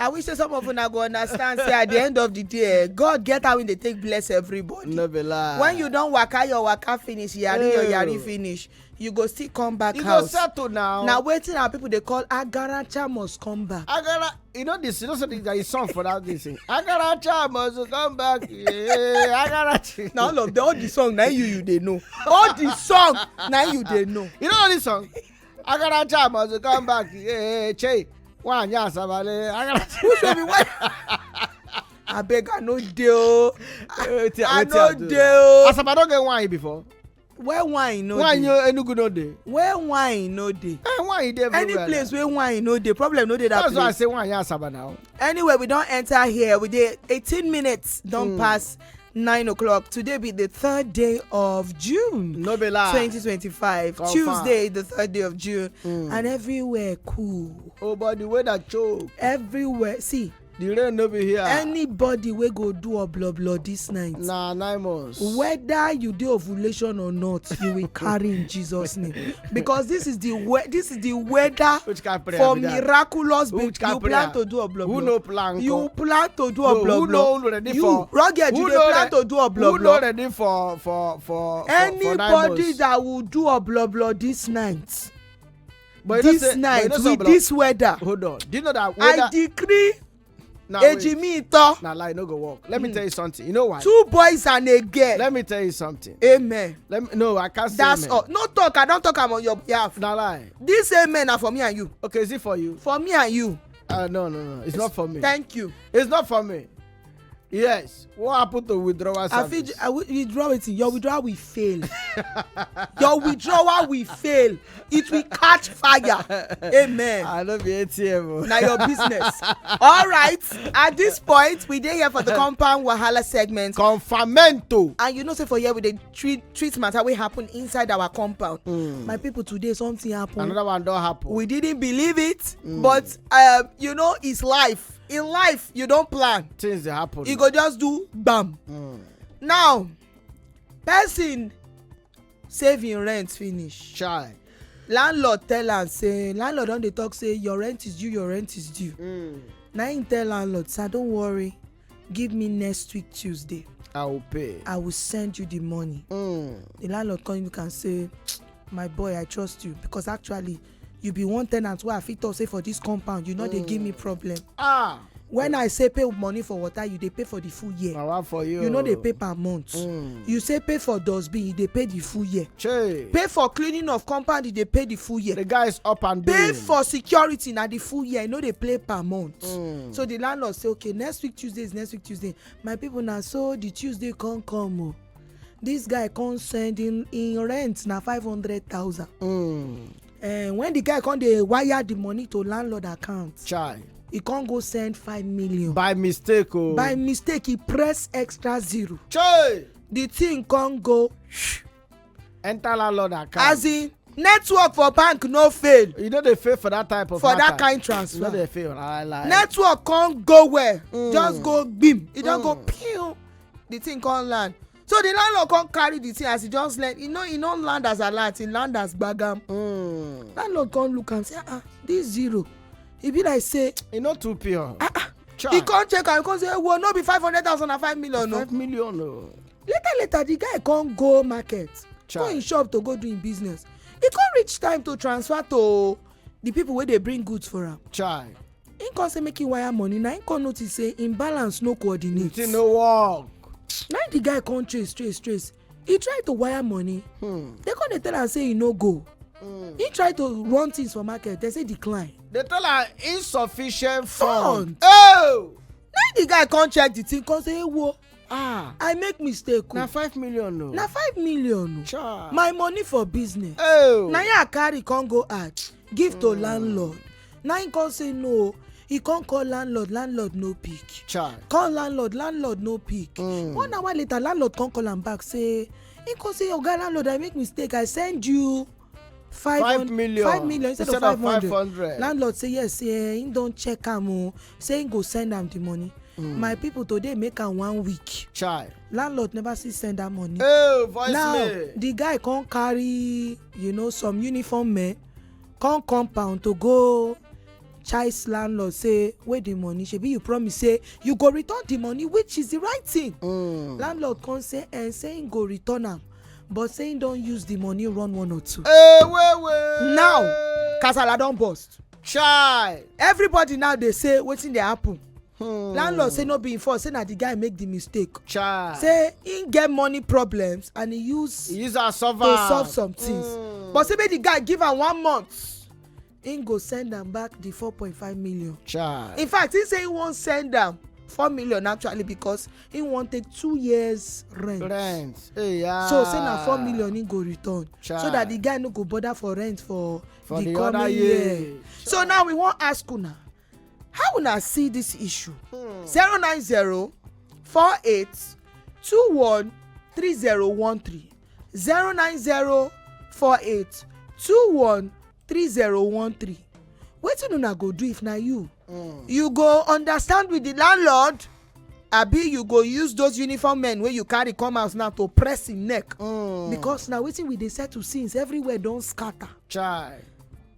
I wish that some of you go understand. Say at the end of the day, God get how when they take bless everybody. No be lie. When you don't waka your waka finish, yari your yari finish, you go still come back you house. You go settle now. Now waiting our people they call Agaracha must come back. You know this. You know something that is song for that this thing. Agaracha must come back. Yeah, Agaracha. Now all the song now you they know. All the song now you they know. You know this song. Agaracha must come back. Yeah, che. One ya sabale. Agaracha. Who show me what? Abeg I no deal. I no deal. Asaba don't get wine before. Where wine no dey? Wine you Enugu no dey. Where wine no dey? Wine dey everywhere. Any place where wine no dey, problem no dey that place. That's why I say wine ya Asaba now. Anyway, we don't enter here. We dey 18 minutes don't pass 9 o'clock. Today be the 3rd day of June. No be lie. 2025. Confirm. Tuesday, the 3rd day of June. And everywhere cool. Oh, but the weather choke. Everywhere. See. The rain no be here. Anybody wey go do obloblo this night. Nah, 9 months. Whether you do ovulation or not, you will carry in Jesus' name. Because this is the weather for miraculous baby. You plan to do obloblo. Who no plan? You plan to do obloblo. Who no ready for? Rugged, you plan to do obloblo. Who no ready for anybody that will do obloblo this night. But this night with this weather. Hold on. Do you know that weather? I decree. Nah, nah, lie, no go work. Let me tell you something. You know why? 2 boys and a girl. Let me tell you something. Amen. No, I can't say that's amen. All. No talk. I don't talk on your behalf. Nah, lie. This amen are for me and you. Okay, is it for you? For me and you. No. It's not for me. Thank you. It's not for me. Yes. What happened to withdrawal service? I withdraw it. Your withdrawal will fail. Your withdrawal will fail. It will catch fire. Amen. I don't be ATM. Now your business. All right. At this point, we dey here for the Compound Wahala segment. Confirmento. And you know, say for here we dey treat matter wey happen inside our compound. My people, today something happen. Another one don't happen. We didn't believe it, but you know, it's life. In life, you don't plan. Things that happen. You go just do bam. Now, person saving rent finish. Child. Landlord tell am say, landlord don dey talk say your rent is due, your rent is due. Now him tell landlord, sir, don't worry, give me next week Tuesday. I will pay. I will send you the money. The landlord come look and say, my boy, I trust you because actually you be one tenant wey I fit talk say for this compound, you know they give me problem. When I say pay money for water, you dey pay for the full year. For you. You know they pay per month. You say pay for dustbin, you dey pay the full year. Pay for cleaning of compound, you dey pay the full year. The guy is up and doing. Pay for security na the full year. You know they play per month. So the landlord say, okay, next week Tuesday is next week Tuesday. My people now, so the Tuesday can't come. Oh. This guy can't send in rent na 500,000. And when the guy can't they wire the money to landlord account. Child. He can't go send 5 million. By mistake, oh. By mistake, he press extra 0. Child. The thing can't go. Enter landlord account. As in, network for bank no fail. You know they fail for that type of for matter. that kind transfer. You know they fail. I like. Network can't go where. Just go beam. It don't go pew. The thing can't land. So the landlord can't carry the thing as he just land. You know land as a lot. He land as bagam. Landlord can't look and say, this 0. He be like say, you know 2 pure. He can't check and he can't say, well, no be 500,000 and 5 million. 5 million. No. Later, the guy can't go market. Go in shop to go doing business. He can't reach time to transfer to the people where they bring goods for him. Child. He can't say make him wire money. Now he can't notice say imbalance no coordinate. It no work. Now the guy can't trace. He tried to wire money. They can't tell him say he no go. He tried to run things for market. They say decline. They tell her insufficient fund. Oh! Now the guy can't check the thing. Can't say, hey, whoa. I make mistake. Na 5 million no. Na 5 million no. My money for business. Oh. Now you carry can't go out. Give to landlord. Now he can't say no. He can't call landlord. Landlord no pick. Call landlord. Landlord no pick. 1 hour later, landlord can't call him back. Say, he can't say, oh God, landlord, I make mistake. I send you 5 million instead of 500. Landlord say yes. He don't check am. Say he go send am the money. My people today make am 1 week. Landlord never see send that money. Now the guy can't carry some uniform men come compound to go chase landlord say where the money shebi you promise say you go return the money, which is the right thing. Landlord come say saying go return am, but saying don't use the money run 1 or 2. Now kasala don burst. Chai. Everybody now they say wetin dey happen. Landlord say no be him fault, say na the guy make the mistake. Chai. Say he get money problems and he use am to solve some things. But say make the guy give am 1 month, he go send am back the 4.5 million. Chai. In fact, he say he won't send am 4 million actually because he want take 2 years rent. Hey, yeah. So say na 4 million he go return. Chai. So that the guy no go bother for rent for the other coming year. So now we want ask una, how una see this issue? 090 48 21 3013 090 48 21 3013. Wetin una go do if na you? You go understand with the landlord, abi you go use those uniform men wey you carry come house now to press him neck? Because na wetin we dey settle since everywhere don scatter. Chai.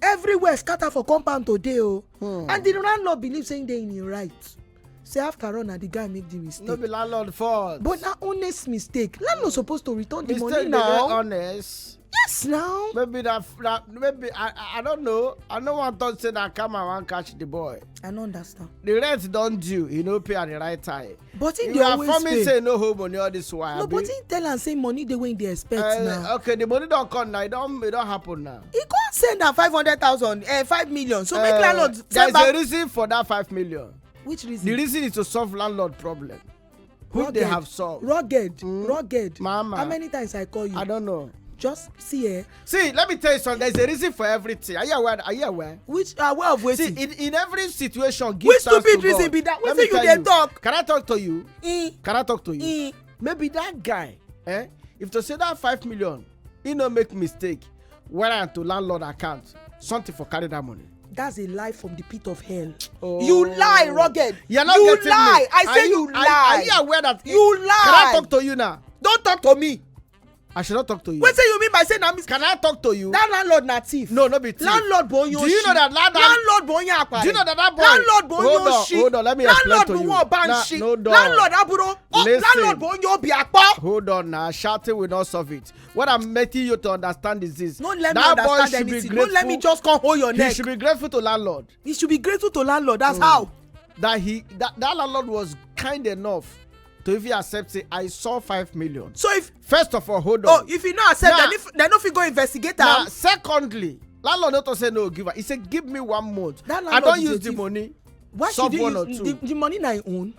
Everywhere scatter for compound today o. And the landlord believe saying dey in him right. Say after all na the guy make the mistake. No be landlord fault. But na honest mistake. Landlord suppose to return the money Mistake now. dey honest. Yes now. Maybe maybe I don't know. I no wan talk say na come and wan catch the boy. I no understand. The rent don due, he no pay at the right time. But he dey You are always forming pay. say no hold money all this while. No, but he tell am say money dey wey he dey expect now. Okay, the money don come now. It don happen now. He can't send am 500,000 5 million. So make landlord There send is back. a reason for that 5 million. Which reason? The reason is to solve landlord problem, which they have solved. Rugged. Mama. How many times I call you? I don't know. Just see here. See, let me tell you something. There's a reason for everything. Are you aware? Which way of See, waiting? in every situation, give Which thanks stupid to reason God. be that? Let Wetin me you tell dey talk? Can I talk to you? Eh. Can I talk to you? Maybe that guy, if to say that 5 million, he no make mistake, went to landlord account, something for carry that money. That's a lie from the pit of hell. Oh. You lie, Rugged. You're not you getting lie. me. I say you lie. Are you aware that You lie. Can I talk to you now? Don't talk to me. I should not talk to you. What say you mean by saying na Can I talk to you? that landlord na thief? No be thief. Landlord bonyo. Do you know that landlord bonyo akpare? Do you know that boy? Landlord bonyo shi. Hold on, let me explain to you. Landlord bonyo banshi. No, landlord aburo. Listen. Landlord bonyo biakpa. Hold on now. Shouting will not solve it. What I'm making you to understand is this. Don't let that me boy understand should anything. Be Don't let me just come hold your neck. He should be grateful to landlord. He should be grateful to landlord. That's how. That landlord was kind enough to even accept say I saw 5 million. So if first of all, hold on. if you not accept, then if you go investigate Now, am. secondly, landlord not to say no give. He said give me 1 month. I don't use the money. Why solve should he one or use two. the money na him own?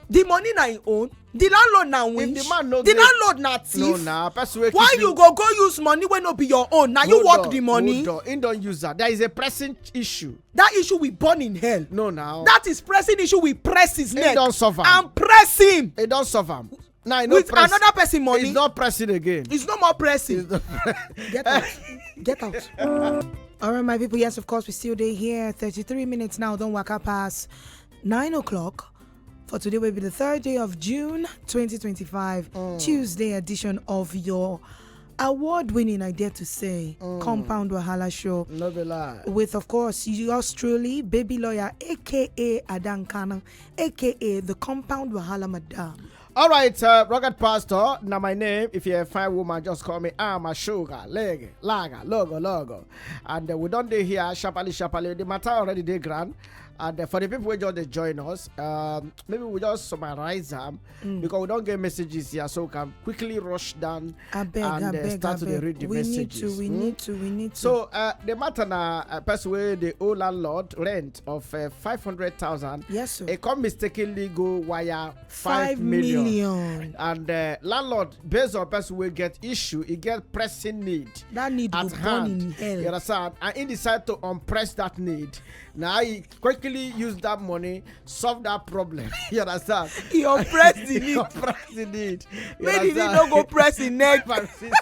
The money na him own. The landlord na winch. If the man no the get- landlord na thief. No, nah. Why you go use money when no be your own? Now you work the money. Hold on. He don't use that. There is a pressing issue. That issue we burn in hell. No, now. That is pressing issue. We press his neck don't suffer. and press him He don't suffer. Now, with another person money. He's not pressing again. It's no more pressing. Get out. Get out. All right, my people. Yes, of course, we still there here. 33 minutes now. Don't walk up past 9 o'clock. For today will be the 3rd day of June 2025, Tuesday edition of your award-winning, I dare to say, Compound Wahala show. No be lie. With, of course, yours truly, baby lawyer, a.k.a. Adankana, a.k.a. the Compound Wahala Madam. All right, Rocket Pastor. Now my name. If you're a fine woman, just call me. I'm a sugar, leg, lager, logo. And we don't do here sharply. The matter already they grand. And for the people who just join us, maybe we just summarize them because we don't get messages here, so we can quickly rush down and start to read the messages. We need to. So the matter now, person where the old landlord rent of 500,000. Yes, sir. It come mistakenly go wire 5 million. And landlord based on person will get issue, he get pressing need. That need at will hand. burn in hell. You understand? And he decide to unpress that need. Now he quickly use that money, solve that problem. You understand? He oppressed the need. Oppressed the need. Maybe he no go press the neck. My sister.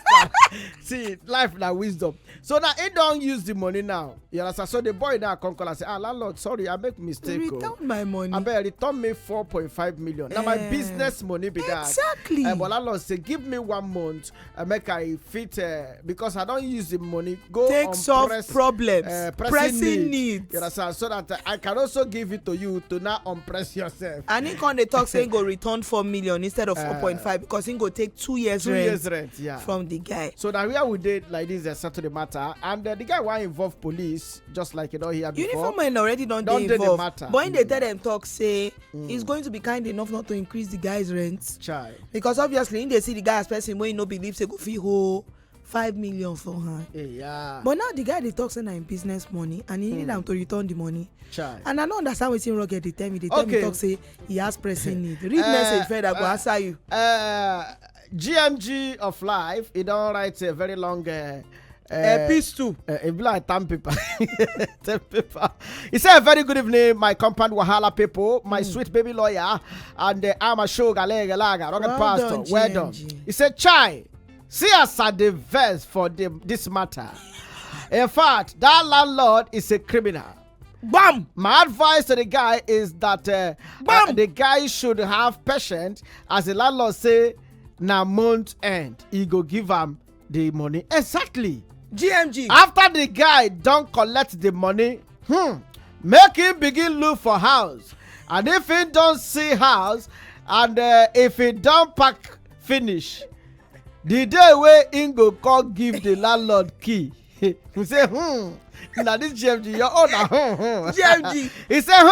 See, life na wisdom. So now he don't use the money now. You understand? So the boy now come call and say, landlord, sorry, I make mistake. Return my money. Abeg, return me 4.5 million. Now my business money be that. Exactly. But landlord say, give me 1 month. Make I fit because I don't use the money. Go take solve problems. Pressing needs. You understand? So that I can also give it to you to now unpress yourself. And he can talk say he go return 4 million instead of 4.5 because he go take 2 years rent. Yeah. From the guy. So now where we did like this, settle the matter, and the guy want involve police, just like here before. Uniform men already don't involve. Matter. But when they tell them talk say he's going to be kind enough not to increase the guy's rent. Chai. Because obviously they see the guy as person when he no believe say go fee hold 5 million for her. Yeah. But now the guy they talk say na him business money and he need them to return the money. Chai. And I don't understand wetin Rocket they tell me. They tell me talk say he has pressing need. Read message Fred I go answer you. GMG of life, he don't write a very long piece too. It be like 10 paper. 10 paper. He said, a very good evening, my Compound Wahala people, my sweet baby lawyer, and I'm a show galega laga, Rocket Pastor. Well done. He said, Chai, see us at the verse for this matter. In fact, that landlord is a criminal. Bam! My advice to the guy is that the guy should have patience, as the landlord say, na month end, he go give him the money. Exactly. GMG. After the guy don't collect the money, make him begin look for house. And if he don't see house, and if he don't pack finish, the day where he go call give the landlord key, he say, now this GMG, your own, GMG. He say,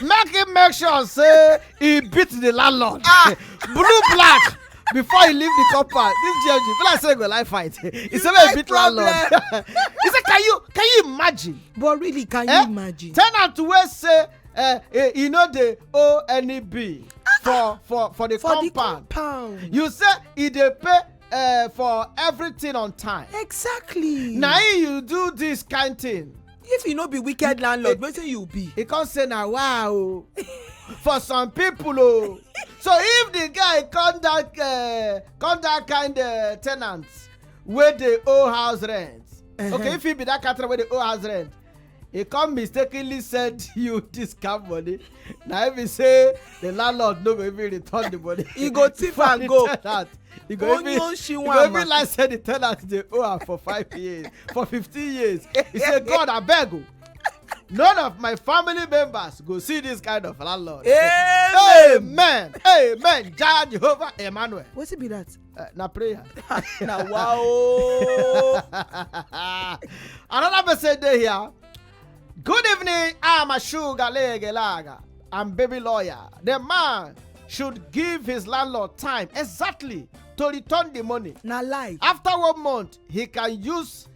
make him make sure say he beat the landlord. Blue black. Before he leave the compound, this GMG, feel like say go life fight. He said, "A bit landlord." He said, "Can you imagine?" But really, can you imagine? Tenant will say, you know they owe any bill for the compound. You say he dey pay for everything on time. Exactly. Now you do this kind thing. If you no be wicked landlord, wetin you be? He can't say now, wow. For some people, so if the guy come that kind of tenants where they owe house rent, okay, if he be that kind where they owe house rent, he come mistakenly send you this kind money. Now if he say the landlord no go even return the money, he go thief and go. He go even like say the tenant they owe her for 5 years, for 15 years. He say, God, I beg you. None of my family members go see this kind of landlord. Amen. Amen. Jah Jehovah Emmanuel. What's it be that? Na prayer. Na wow. Another message there here. Good evening. I'm a sugar lege laga. I'm baby lawyer. The man should give his landlord time exactly to return the money. Na lie. After 1 month, he can use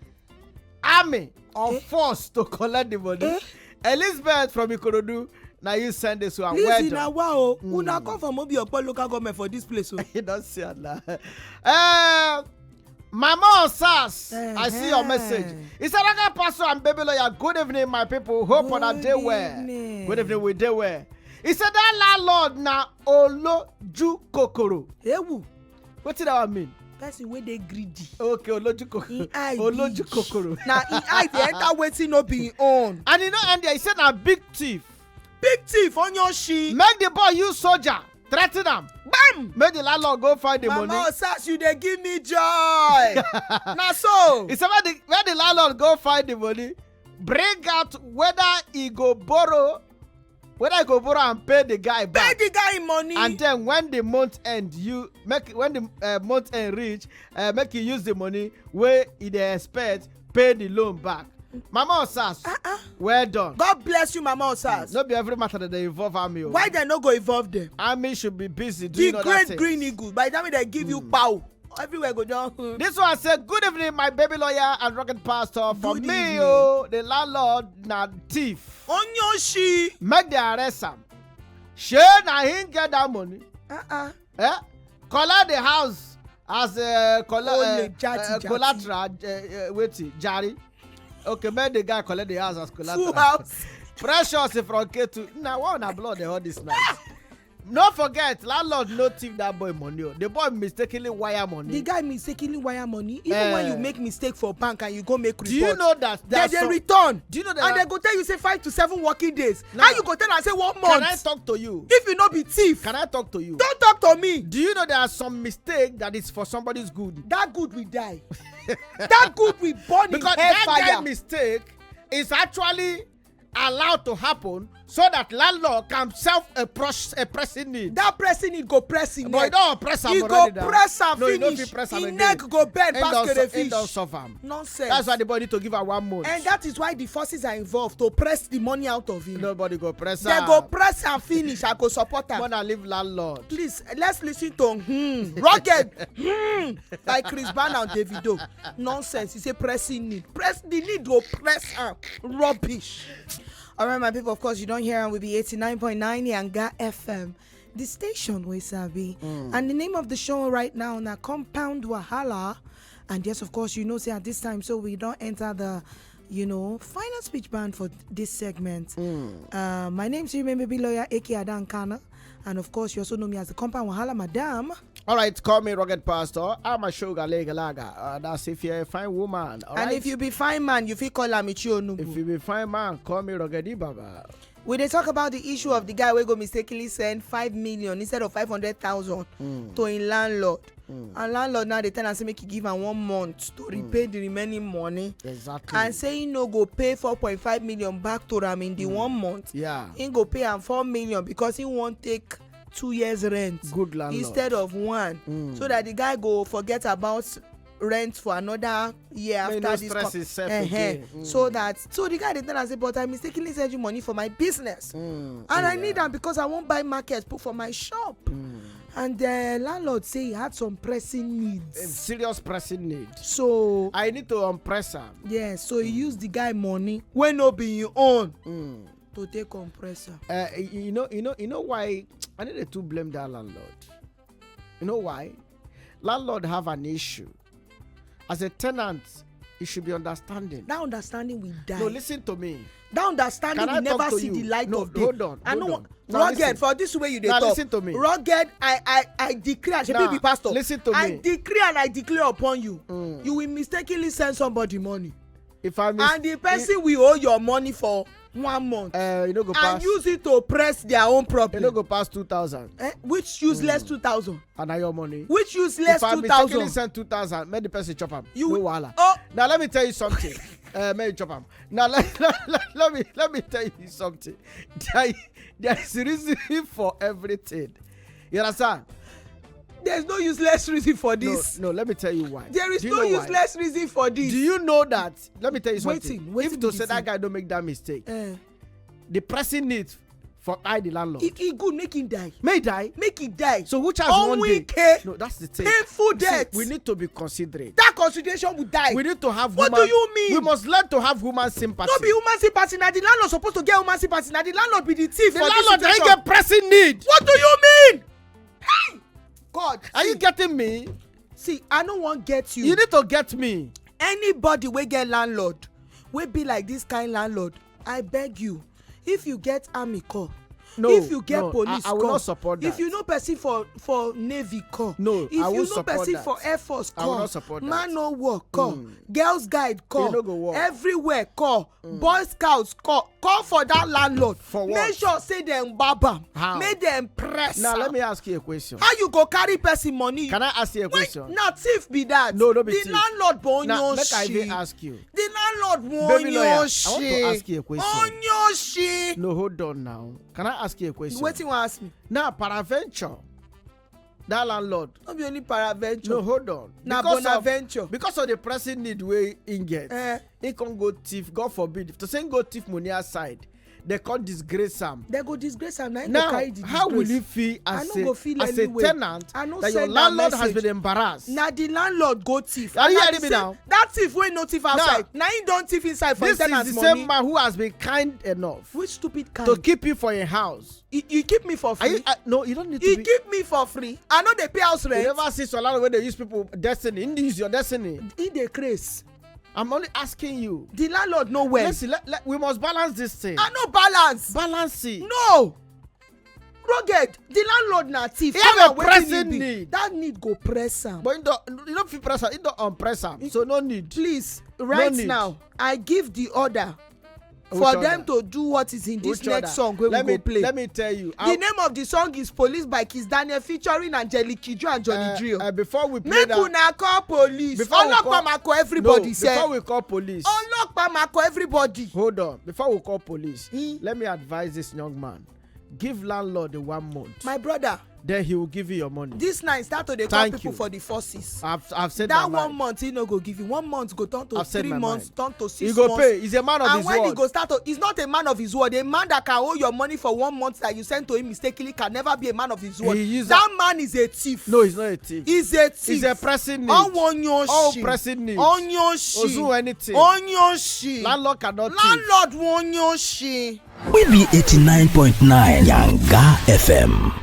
army or force to collect the money. Elizabeth from Ikorodu, now you send this one. Listen, now wow, una come from Obi Okpo local government for this place. You don't see it now. Mama Sas, I see your message. It's a regular pastor and baby lawyer. Good evening, my people. Hope on a day well. Good evening, we day well. He said that landlord na oloju kokoro. Ewu. What did that mean? Person wey dey greedy. Okay, oloju kokoro. Na he eye dey enter wetin no be him own. And he no end there. He said na big thief. Big thief on your sheet. Make the boy use soldier. Threaten am. Bam! Make the landlord go find the money. Mama Osas, you dey give me joy. Na so. He said when the landlord go find the money, bring out whether he go borrow and pay the guy back. Pay the guy money. And then when the month end, month end reach, make you use the money where he dey expect, pay the loan back. Mama Osas, well done. God bless you, Mama Osas. No be every matter that they involve army. Why they no go involve them? Army should be busy doing other things. The great green eagle. By the time they give you power, everywhere go down. This one said, good evening, my baby lawyer and rocket pastor. For Good me, evening. the landlord na thief. Onyoshi. Make the arrest him. She na him get that money. Collect the house as collateral. Wetin, jari. Okay, make the guy collect the house as collateral. Full house. Precious from K2. Now one na blood all this night. No forget, landlord no thief that boy money. The boy mistakenly wire money. The guy mistakenly wire money. Even when you make mistake for bank and you go make report. Do you know that? They return. Do you know that? And they go tell you say 5 to 7 working days. Now, how you go tell and say 1 month? Can I talk to you? If you not be thief. Can I talk to you? Don't talk to me. Do you know there are some mistake that is for somebody's good? That good will die. That good will burn because in hellfire. That guy mistake is actually allowed to happen so that landlord can solve a pressing need. That pressing need go press in neck. But you don't press am already. He go press am finish. Him neck go bend pass to the fish. He don't solve am. Nonsense. That's why the body to give her 1 month. And that is why the forces are involved to press the money out of him. Nobody go press am. They go press and finish. I go support am. Wanna leave landlord. Please, let's listen to rugged like Chris Brown and Davido. Nonsense. He say pressing need. Press the need go press am. Rubbish. All right, my people, of course, you don't hear and we be 89.9 Yanga FM, the station we sabi. And the name of the show right now na Compound Wahala. And yes, of course, you know, say at this time, so we don't enter the, final speech band for this segment. My name is Baby Lawyer, A.K. Adan Kana. And of course, you also know me as the Compound Wahala Madam. All right, call me Rugged Pastor. I'm a sugar lega laga. That's if you're a fine woman. All and right? if you be fine man, you feel call Amichio Nubu. If you be fine man, call me Ruggedy Baba. We dey talk about the issue of the guy wey go mistakenly send 5 million instead of 500,000 to a landlord. And landlord now dey tell am say make he give am 1 month to repay the remaining money. Exactly. And say he no go pay 4.5 million back to am in the 1 month. Yeah. He go pay am 4 million because he wan take 2 years rent. Good landlord. Instead of 1. So that the guy go forget about rent for another year after this. So the guy dey tell am say, but I mistakenly send you money for my business. And I need am because I won't buy market put for my shop. And the landlord say he had some pressing needs. A serious pressing need. So I need to unpress am. Yeah, so he used the guy money when no be him own to take compressor. You know why I need to blame that landlord. You know why? Landlord have an issue. As a tenant, it should be understanding. That understanding will die. No, listen to me. That understanding will never see the light of day. Hold on. I know. Rugged, listen. For this way you dey talk. Listen to me. Rugged, I declare. Shebi be pastor. Listen to me. I decree and I declare upon you. You will mistakenly send somebody money. And the person will owe your money for 1 month. You no go pass. And use it to press their own problem. You no go pass 2,000. Which useless 2,000? And your money. Which useless 2,000? If I mistakenly send 2,000, make the person chop am. You no wahala. Oh. Now let me tell you something. Make chop am. Now let me tell you something. There is a reason for everything. You understand? There's no useless reason for this. No, let me tell you why. There is no useless reason for this. Do you know that? Let me tell you something. Waiting if to say that guy don't make that mistake, the pressing need for the landlord. He good, make him die. May he die? Make him die. So which has 1 day? No, that's the thing. Painful death. We need to be considerate. That consideration will die. We need to have What do you mean? We must learn to have human sympathy. No be human sympathy. Now the landlord supposed to get human sympathy. Now the landlord be the thief. The landlord ain't get pressing need. What do you mean? Hey! God. Are you getting me? See, I don't want get you. You need to get me. Anybody wey get landlord, wey be like this kind landlord, I beg you, if you get army call, if you get police I will call, not support that. if you know person for navy call, no, if I will you know support person that. for air force call, I will not support that. man no work call, girls guide call, no go work. everywhere call, boy scouts call for that landlord. For what? Make sure say dem gbab How? am, make dem press Now am. let me ask you a question. How you go carry person money? Can I ask you a question? Na thief be that. No be the thief. Landlord bon Now your make I shit. even ask you. The landlord Baby won lawyer, your I shit. want to ask you a question. On your shit. No, hold on now. Can I ask you a question? Wetin you wan ask me? Now, peradventure, that landlord. No be only peradventure. No, hold on. Na bonaventure. Because of the pressing need wey he get, he can't go thief. God forbid. If to say go thief money outside, they can't disgrace am. They go disgrace am. Now, how will you feel as a tenant that your landlord has been embarrassed? Na the landlord go thief. Are you hearing me now? That thief wey no thief outside. Na him don thief inside for tenant money. This is the same man who has been kind enough. Which stupid kind? To keep you for your house. You keep me for free. No, you don't need to. You keep me for free. I know they pay house rent. You never see so long where they use people destiny. He use your destiny. He dey craze. I'm only asking you. The landlord know well. Listen, we must balance this thing. I no balance. Balance it. No. Rugged, the landlord na thief. He have a pressing need. That need go press am. But you don't feel pressure. You don't unpress am. So no need. Please, right now, I give the order for them to do what is in this next song wey we go play. Let me tell you. The name of the song is Police by Kiss Daniel featuring Angelique Kidjo and Johnny Drio. Before we play make una call police. Ọlọ́pàá ma call everybody. Before we call police. Ọlọ́pàá ma call everybody. Hold on. Before we call police, let me advise this young man. Give landlord the 1 month. My brother. Then he will give you your money. This night start to dey call people for the forces. I've said that 1 month he no go give you. 1 month go turn to 3 months, turn to 6 months. He go pay. He's a man of his word. And when he go start to, he's not a man of his word. A man that can hold your money for 1 month that you send to him mistakenly can never be a man of his word. That man is a thief. No, he's not a thief. He's a thief. He's a pressing need. All pressing need. Onyoshi. Anything. Onyoshi. Landlord cannot thief. Landlord onyoshi. We be 89.9 Yanga FM.